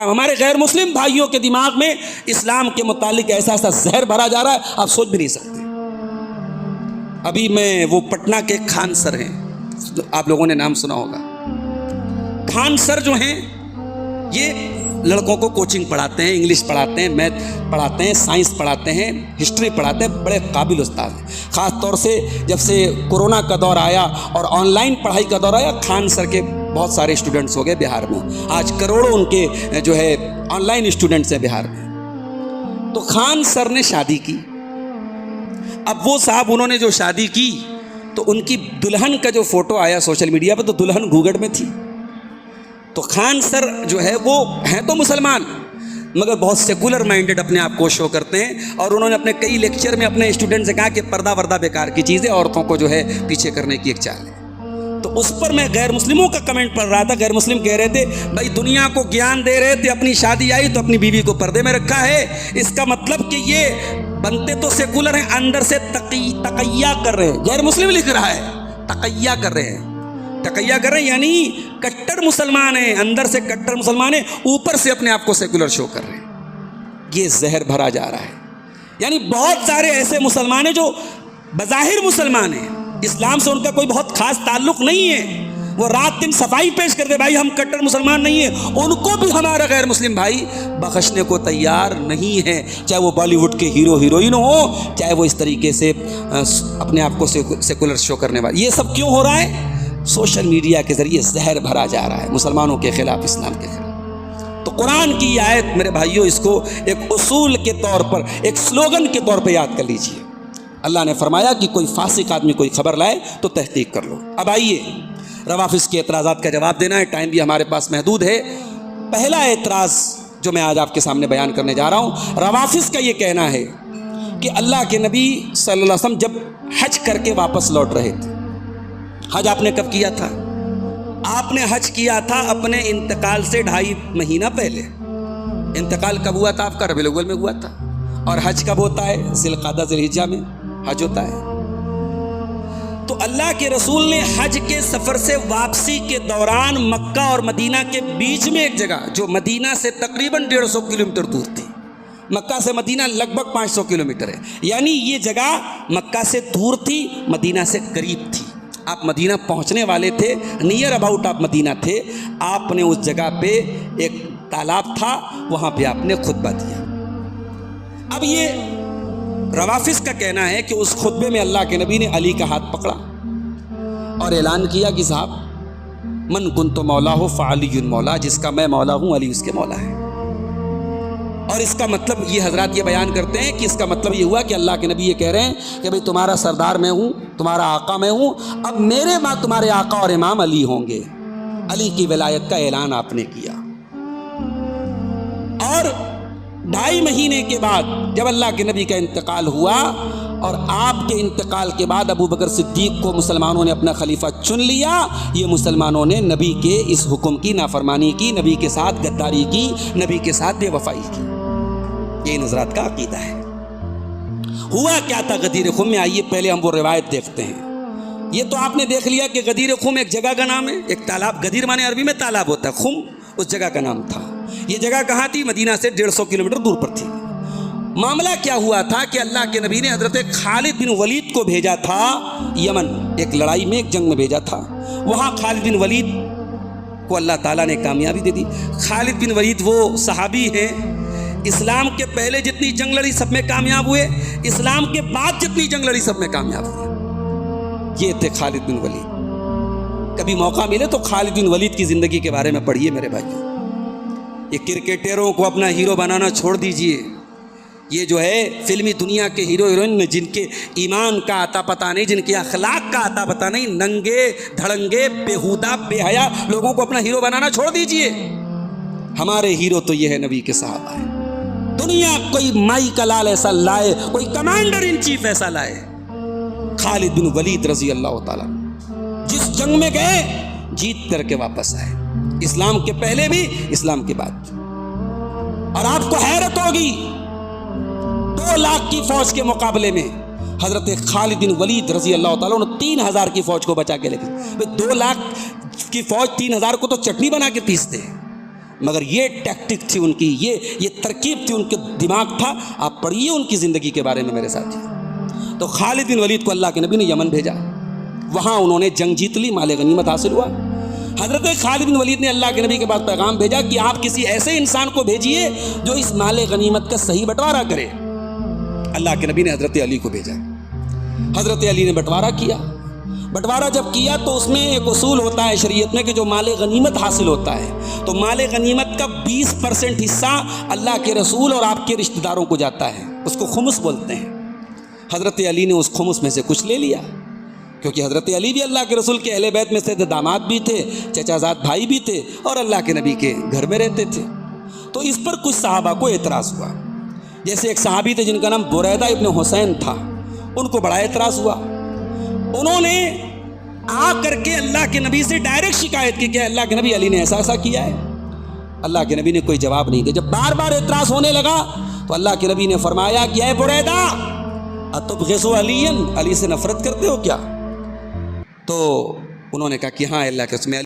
ہمارے غیر مسلم بھائیوں کے دماغ میں اسلام کے متعلق ایسا ایسا زہر بھرا جا رہا ہے آپ سوچ بھی نہیں سکتے۔ ابھی میں وہ پٹنہ کے خان سر ہیں، آپ لوگوں نے نام سنا ہوگا۔ خان سر جو ہیں یہ لڑکوں کو کوچنگ پڑھاتے ہیں، انگلش پڑھاتے ہیں، میتھ پڑھاتے ہیں، سائنس پڑھاتے ہیں، ہسٹری پڑھاتے ہیں، بڑے قابل استاد ہیں۔ خاص طور سے جب سے کورونا کا دور آیا اور آن لائن پڑھائی کا دور آیا، خان سر کے بہت سارے اسٹوڈنٹس ہو گئے بہار میں، آج کروڑوں ان کے جو ہے آن لائن اسٹوڈنٹس ہیں بہار میں۔ تو خان سر نے شادی کی، اب وہ صاحب انہوں نے جو شادی کی تو ان کی دلہن کا جو فوٹو آیا سوشل میڈیا پہ تو دلہن گھونگھٹ میں تھی۔ تو خان سر جو ہے وہ ہیں تو مسلمان مگر بہت سیکولر مائنڈڈ اپنے آپ کو شو کرتے ہیں، اور انہوں نے اپنے کئی لیکچر میں اپنے اسٹوڈنٹ سے کہا کہ پردہ وردہ بیکار کی چیز ہے، عورتوں کو جو ہے پیچھے کرنے کی ایک چال ہے۔ تو اس پر میں غیر مسلموں کا کمنٹ پڑھ رہا تھا، غیر مسلم کہہ رہے تھے بھائی دنیا کو گیان دے رہے تھے، اپنی شادی آئی تو اپنی بیوی کو پردے میں رکھا ہے، اس کا مطلب کہ یہ بنتے تو سیکولر ہیں اندر سے تقیہ کر رہے ہیں۔ غیر مسلم لکھ رہا ہے تقیہ کر رہے ہیں، تقیہ کر رہے ہیں یعنی کٹر مسلمان ہیں، اندر سے کٹر مسلمان ہیں، اوپر سے اپنے آپ کو سیکولر شو کر رہے ہیں۔ یہ زہر بھرا جا رہا ہے، یعنی بہت سارے ایسے مسلمان ہیں جو بظاہر مسلمان ہیں، اسلام سے ان کا کوئی بہت خاص تعلق نہیں ہے، وہ رات دن صفائی پیش کرتے بھائی ہم کٹر مسلمان نہیں ہیں، ان کو بھی ہمارا غیر مسلم بھائی بخشنے کو تیار نہیں ہے، چاہے وہ بالی ووڈ کے ہیرو ہیروئن ہو، چاہے وہ اس طریقے سے اپنے آپ کو سیکولر شو کرنے والے۔ یہ سب کیوں ہو رہا ہے؟ سوشل میڈیا کے ذریعے زہر بھرا جا رہا ہے مسلمانوں کے خلاف، اسلام کے خلاف۔ تو قرآن کی یہ آیت میرے بھائیوں اس کو ایک اصول کے طور پر، ایک سلوگن کے طور پہ یاد کر لیجئے۔ اللہ نے فرمایا کہ کوئی فاسق آدمی کوئی خبر لائے تو تحقیق کر لو۔ اب آئیے روافظ کے اعتراضات کا جواب دینا ہے، ٹائم بھی ہمارے پاس محدود ہے۔ پہلا اعتراض جو میں آج آپ کے سامنے بیان کرنے جا رہا ہوں، روافظ کا یہ کہنا ہے کہ اللہ کے نبی صلی اللہ علیہ وسلم جب حج کر کے واپس لوٹ رہے تھے، حج آپ نے کب کیا تھا؟ آپ نے حج کیا تھا اپنے انتقال سے 2.5 مہینہ پہلے۔ انتقال کب ہوا تھا آپ کا؟ ربیع الاول میں ہوا تھا، اور حج کب ہوتا ہے؟ ذی القعدہ ذی الحجہ میں حج ہوتا ہے۔ تو اللہ کے رسول نے حج کے سفر سے واپسی کے دوران مکہ اور مدینہ کے بیچ میں ایک جگہ جو مدینہ سے تقریباً 150 کلومیٹر دور تھی، مکہ سے مدینہ لگ بھگ 500 کلومیٹر ہے، یعنی یہ جگہ مکہ سے دور تھی، مدینہ سے قریب تھی۔ آپ مدینہ پہنچنے والے تھے، نیئر اباؤٹ آپ مدینہ تھے، آپ نے اس جگہ پہ ایک تالاب تھا وہاں پہ آپ نے خطبہ دیا۔ اب یہ روافظ کا کہنا ہے کہ اس خطبے میں اللہ کے نبی نے علی کا ہاتھ پکڑا اور اعلان کیا کہ صاحب من کنت مولا ہو فعلی مولا، جس کا میں مولا ہوں علی اس کے مولا ہے۔ اور اس کا مطلب یہ حضرات یہ بیان کرتے ہیں کہ اس کا مطلب یہ ہوا کہ اللہ کے نبی یہ کہہ رہے ہیں کہ بھئی تمہارا سردار میں ہوں، تمہارا آقا میں ہوں، اب میرے ماں تمہارے آقا اور امام علی ہوں گے۔ علی کی ولایت کا اعلان آپ نے کیا، اور 2.5 مہینے کے بعد جب اللہ کے نبی کا انتقال ہوا اور آپ کے انتقال کے بعد ابو بکر صدیق کو مسلمانوں نے اپنا خلیفہ چن لیا، یہ مسلمانوں نے نبی کے اس حکم کی نافرمانی کی، نبی کے ساتھ غداری کی، نبی کے ساتھ بے وفائی کی۔ یہ حضرات کا عقیدہ ہے۔ ہوا کیا تھا غدیر خم میں؟ آئیے پہلے ہم وہ روایت دیکھتے ہیں۔ یہ تو آپ نے دیکھ لیا کہ غدیر خم ایک جگہ کا نام ہے، ایک تالاب، غدیر مانے عربی میں تالاب ہوتا ہے، خم اس جگہ کا نام تھا۔ یہ جگہ کہاں تھی؟ مدینہ سے 150 کلومیٹر دور پر تھی۔ معاملہ کیا ہوا تھا کہ اللہ کے نبی نے حضرت خالد بن ولید کو بھیجا تھا یمن، ایک لڑائی میں، ایک جنگ میں بھیجا تھا۔ وہاں خالد بن ولید کو اللہ تعالیٰ نے کامیابی دے دی۔ خالد بن ولید وہ صحابی ہیں، اسلام کے پہلے جتنی جنگ لڑی سب میں کامیاب ہوئے، اسلام کے بعد جتنی جنگ لڑی سب میں کامیاب ہوئے۔ یہ تھے خالد بن ولید۔ کبھی موقع ملے تو خالد بن ولید کی زندگی کے بارے میں پڑھیے میرے بھائیوں۔ یہ کرکٹروں کو اپنا ہیرو بنانا چھوڑ دیجئے۔ یہ جو ہے فلمی دنیا کے ہیرو ہیروئن جن کے ایمان کا آتا پتہ نہیں، جن کے اخلاق کا آتا پتہ نہیں، ننگے دھڑنگے بیہودہ بے حیا لوگوں کو اپنا ہیرو بنانا چھوڑ دیجئے۔ ہمارے ہیرو تو یہ ہے نبی کے صحابہ ہیں۔ دنیا کوئی مائی کا لال ایسا لائے، کوئی کمانڈر ان چیف ایسا لائے، خالد بن ولید رضی اللہ تعالیٰ جس جنگ میں گئے جیت کر کے واپس آئے، اسلام کے پہلے بھی اسلام کے بعد۔ اور آپ کو حیرت ہوگی 2 لاکھ کی فوج کے مقابلے میں حضرت خالد بن ولید رضی اللہ تعالیٰ نے 3000 کی فوج کو بچا کے لے گئے۔ 2 لاکھ کی فوج 3000 کو تو چٹنی بنا کے پیستے، مگر یہ ٹیکٹک تھی ان کی, یہ ترکیب تھی, ان کے دماغ تھا. آپ پڑھیے ان کی زندگی کے بارے میں میرے ساتھ. تو خالد بن ولید کو اللہ کے نبی نے یمن بھیجا, وہاں انہوں نے جنگ جیت لی, مال غنیمت حاصل ہوا. حضرت خالد بن ولید نے اللہ کے نبی کے پاس پیغام بھیجا کہ آپ کسی ایسے انسان کو بھیجیے جو اس مال غنیمت کا صحیح بٹوارا کرے. اللہ کے نبی نے حضرت علی کو بھیجا. حضرت علی نے بٹوارا کیا. بٹوارا جب کیا تو اس میں ایک اصول ہوتا ہے شریعت میں کہ جو مال غنیمت حاصل ہوتا ہے تو مال غنیمت کا 20% حصہ اللہ کے رسول اور آپ کے رشتہ داروں کو جاتا ہے, اس کو خمس بولتے ہیں. حضرت علی نے اس خمس میں سے کچھ لے لیا, کیونکہ حضرت علی بھی اللہ کے رسول کے اہل بیت میں سے داماد بھی تھے, چچا زاد بھائی بھی تھے, اور اللہ کے نبی کے گھر میں رہتے تھے. تو اس پر کچھ صحابہ کو اعتراض ہوا. جیسے ایک صحابی تھے جن کا نام بریدہ ابن حسین تھا, ان کو بڑا اعتراض ہوا. انہوں نے آ کر کے اللہ کے نبی سے ڈائریکٹ شکایت کی کہ اللہ کے نبی علی نے ایسا ایسا کیا ہے. اللہ کے نبی نے کوئی جواب نہیں دیا. جب بار بار اعتراض ہونے لگا تو اللہ کے نبی نے فرمایا کہ اے بریدہ اتبغض علی سے نفرت کرتے ہو کیا؟ تو انہوں نے کہا کہ ہاں اللہ کے رسول